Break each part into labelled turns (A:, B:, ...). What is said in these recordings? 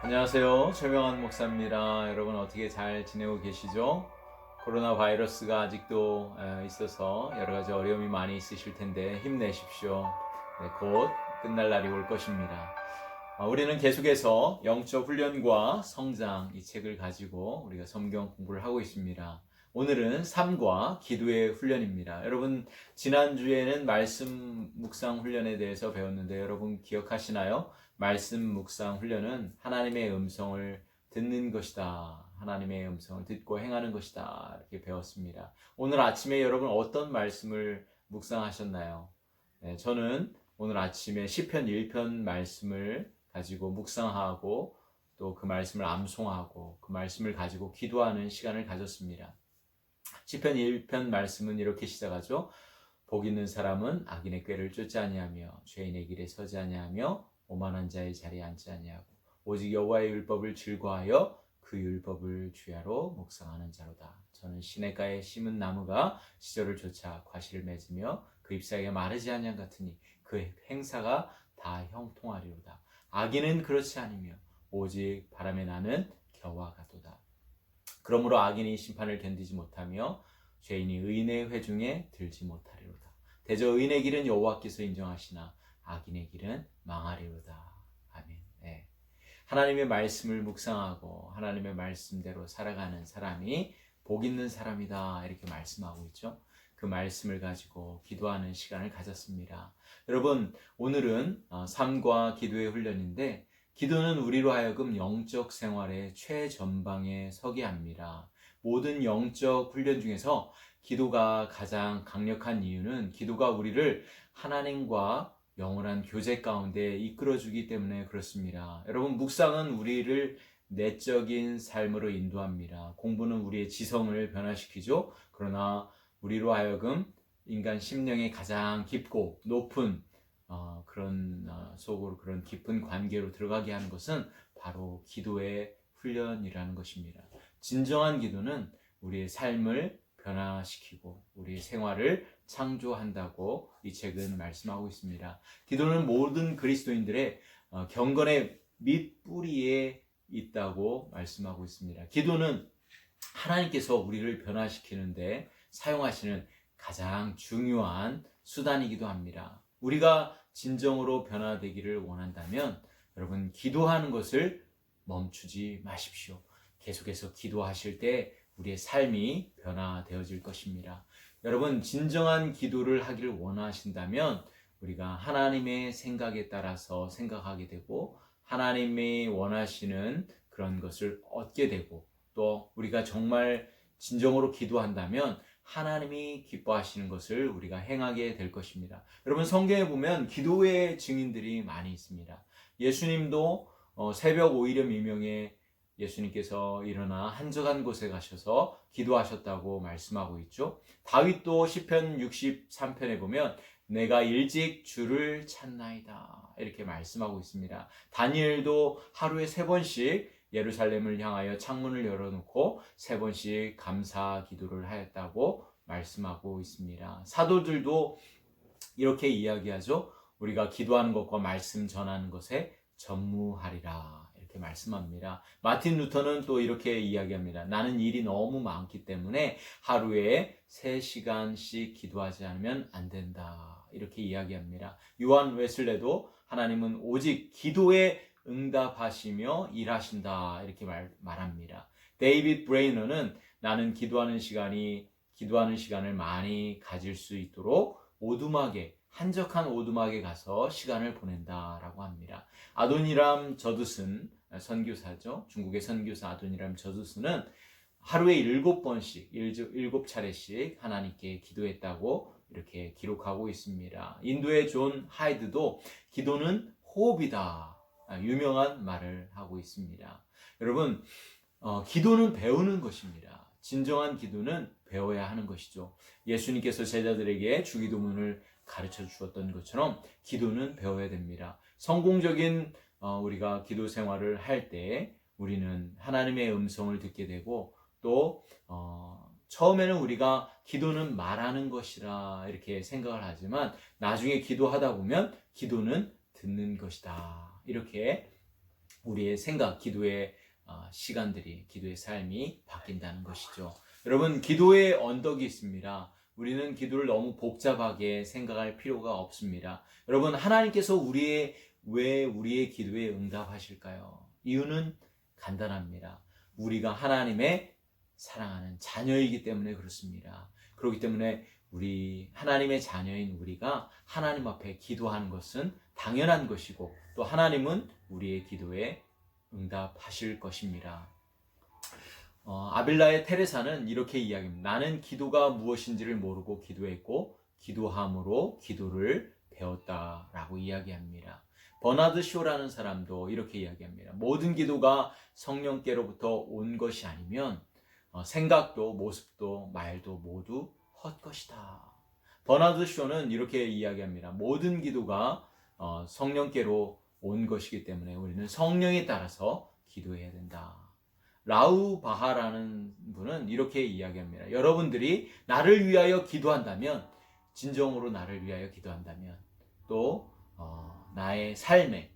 A: 안녕하세요. 최명환 목사입니다. 여러분 어떻게 잘 지내고 계시죠? 코로나 바이러스가 아직도 있어서 여러 가지 어려움이 많이 있으실 텐데 힘내십시오. 네, 곧 끝날 날이 올 것입니다. 우리는 계속해서 영적 훈련과 성장 이 책을 가지고 우리가 성경 공부를 하고 있습니다. 오늘은 삶과 기도의 훈련입니다. 여러분 지난주에는 말씀 묵상 훈련에 대해서 배웠는데 여러분 기억하시나요? 말씀 묵상 훈련은 하나님의 음성을 듣는 것이다. 하나님의 음성을 듣고 행하는 것이다. 이렇게 배웠습니다. 오늘 아침에 여러분 어떤 말씀을 묵상하셨나요? 네, 저는 오늘 아침에 시편 1편 말씀을 가지고 묵상하고 또 그 말씀을 암송하고 그 말씀을 가지고 기도하는 시간을 가졌습니다. 시편 1편 말씀은 이렇게 시작하죠. 복 있는 사람은 악인의 꾀를 쫓지 아니하며 죄인의 길에 서지 아니하며 오만한 자의 자리에 앉지 아니하고 오직 여호와의 율법을 즐거워하여 그 율법을 주야로 묵상하는 자로다. 저는 시냇가에 심은 나무가 시절을 쫓아 과실을 맺으며 그 잎사귀가 마르지 아니한 같으니 그 행사가 다 형통하리로다. 악인은 그렇지 않으며 오직 바람에 나는 겨와 같도다. 그러므로 악인이 심판을 견디지 못하며 죄인이 의인의 회중에 들지 못하리로다. 대저 의인의 길은 여호와께서 인정하시나 악인의 길은 망하리로다. 아멘. 네. 하나님의 말씀을 묵상하고 하나님의 말씀대로 살아가는 사람이 복 있는 사람이다 이렇게 말씀하고 있죠. 그 말씀을 가지고 기도하는 시간을 가졌습니다. 여러분 오늘은 삶과 기도의 훈련인데 기도는 우리로 하여금 영적 생활의 최전방에 서게 합니다. 모든 영적 훈련 중에서 기도가 가장 강력한 이유는 기도가 우리를 하나님과 영원한 교제 가운데 이끌어주기 때문에 그렇습니다. 여러분 묵상은 우리를 내적인 삶으로 인도합니다. 공부는 우리의 지성을 변화시키죠. 그러나 우리로 하여금 인간 심령의 가장 깊고 높은 그런 속으로 그런 깊은 관계로 들어가게 하는 것은 바로 기도의 훈련이라는 것입니다. 진정한 기도는 우리의 삶을 변화시키고 우리의 생활을 창조한다고 이 책은 말씀하고 있습니다. 기도는 모든 그리스도인들의 경건의 밑뿌리에 있다고 말씀하고 있습니다. 기도는 하나님께서 우리를 변화시키는데 사용하시는 가장 중요한 수단이기도 합니다. 우리가 진정으로 변화되기를 원한다면 여러분 기도하는 것을 멈추지 마십시오. 계속해서 기도하실 때 우리의 삶이 변화되어질 것입니다. 여러분 진정한 기도를 하기를 원하신다면 우리가 하나님의 생각에 따라서 생각하게 되고 하나님이 원하시는 그런 것을 얻게 되고 또 우리가 정말 진정으로 기도한다면 하나님이 기뻐하시는 것을 우리가 행하게 될 것입니다. 여러분 성경에 보면 기도의 증인들이 많이 있습니다. 예수님도 새벽 오이렴 이명에 예수님께서 일어나 한적한 곳에 가셔서 기도하셨다고 말씀하고 있죠. 다윗도 시편 63편에 보면 내가 일찍 주를 찾나이다 이렇게 말씀하고 있습니다. 다니엘도 하루에 3번씩 예루살렘을 향하여 창문을 열어놓고 3번씩 감사 기도를 하였다고 말씀하고 있습니다. 사도들도 이렇게 이야기하죠. 우리가 기도하는 것과 말씀 전하는 것에 전무하리라 이렇게 말씀합니다. 마틴 루터는 또 이렇게 이야기합니다. 나는 일이 너무 많기 때문에 하루에 3시간씩 기도하지 않으면 안 된다 이렇게 이야기합니다. 요한 웨슬레도 하나님은 오직 기도에 응답하시며 일하신다 이렇게 말합니다. 데이빗 브레이너는 나는 기도하는 시간을 많이 가질 수 있도록 한적한 오두막에 가서 시간을 보낸다라고 합니다. 아도니람 저두슨 선교사죠. 중국의 선교사 아도니람 저두슨은 하루에 7번씩 7차례씩 하나님께 기도했다고 이렇게 기록하고 있습니다. 인도의 존 하이드도 기도는 호흡이다 유명한 말을 하고 있습니다. 여러분 기도는 배우는 것입니다. 진정한 기도는 배워야 하는 것이죠. 예수님께서 제자들에게 주기도문을 가르쳐 주었던 것처럼 기도는 배워야 됩니다. 성공적인 우리가 기도 생활을 할 때 우리는 하나님의 음성을 듣게 되고 또 처음에는 우리가 기도는 말하는 것이라 이렇게 생각을 하지만 나중에 기도하다 보면 기도는 듣는 것이다. 이렇게 우리의 생각, 기도의 시간들이, 기도의 삶이 바뀐다는 것이죠. 여러분, 기도의 언덕이 있습니다. 우리는 기도를 너무 복잡하게 생각할 필요가 없습니다. 여러분, 하나님께서 왜 우리의 기도에 응답하실까요? 이유는 간단합니다. 우리가 하나님의 사랑하는 자녀이기 때문에 그렇습니다. 그렇기 때문에 하나님의 자녀인 우리가 하나님 앞에 기도하는 것은 당연한 것이고, 또 하나님은 우리의 기도에 응답하실 것입니다. 아빌라의 테레사는 이렇게 이야기합니다. 나는 기도가 무엇인지를 모르고 기도했고 기도함으로 기도를 배웠다라고 이야기합니다. 버나드 쇼라는 사람도 이렇게 이야기합니다. 모든 기도가 성령께로부터 온 것이 아니면 생각도 모습도 말도 모두 헛것이다. 버나드 쇼는 이렇게 이야기합니다. 모든 기도가 성령께로 온 것이기 때문에 우리는 성령에 따라서 기도해야 된다. 라우 바하라는 분은 이렇게 이야기합니다. 여러분들이 나를 위하여 기도한다면, 진정으로 나를 위하여 기도한다면, 또 나의 삶에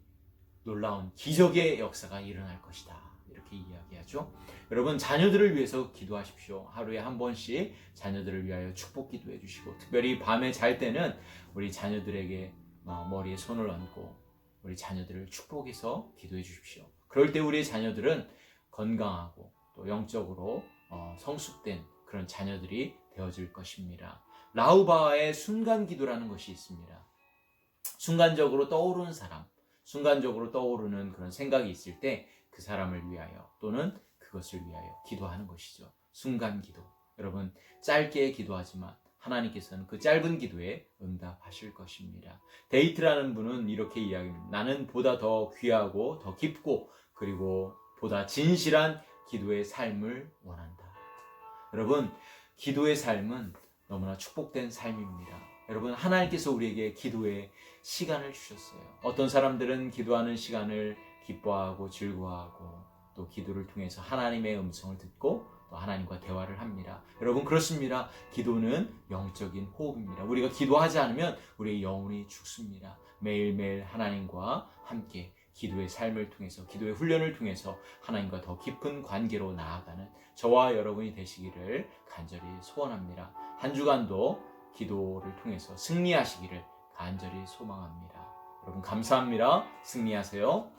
A: 놀라운 기적의 역사가 일어날 것이다. 이렇게 이야기하죠. 여러분, 자녀들을 위해서 기도하십시오. 하루에 한 번씩 자녀들을 위하여 축복 기도해 주시고, 특별히 밤에 잘 때는 우리 자녀들에게 머리에 손을 얹고 우리 자녀들을 축복해서 기도해 주십시오. 그럴 때 우리 자녀들은 건강하고 또 영적으로 성숙된 그런 자녀들이 되어질 것입니다. 라우바의 순간 기도라는 것이 있습니다. 순간적으로 떠오르는 사람, 순간적으로 떠오르는 그런 생각이 있을 때 그 사람을 위하여 또는 그것을 위하여 기도하는 것이죠. 순간 기도. 여러분, 짧게 기도하지만 하나님께서는 그 짧은 기도에 응답하실 것입니다. 데이트라는 분은 이렇게 이야기합니다. 나는 보다 더 귀하고 더 깊고 그리고 보다 진실한 기도의 삶을 원한다. 여러분, 기도의 삶은 너무나 축복된 삶입니다. 여러분, 하나님께서 우리에게 기도의 시간을 주셨어요. 어떤 사람들은 기도하는 시간을 기뻐하고 즐거워하고 또 기도를 통해서 하나님의 음성을 듣고 또 하나님과 대화를 합니다. 여러분, 그렇습니다. 기도는 영적인 호흡입니다. 우리가 기도하지 않으면 우리의 영혼이 죽습니다. 매일매일 하나님과 함께 기도의 삶을 통해서, 기도의 훈련을 통해서 하나님과 더 깊은 관계로 나아가는 저와 여러분이 되시기를 간절히 소원합니다. 한 주간도 기도를 통해서 승리하시기를 간절히 소망합니다. 여러분, 감사합니다. 승리하세요.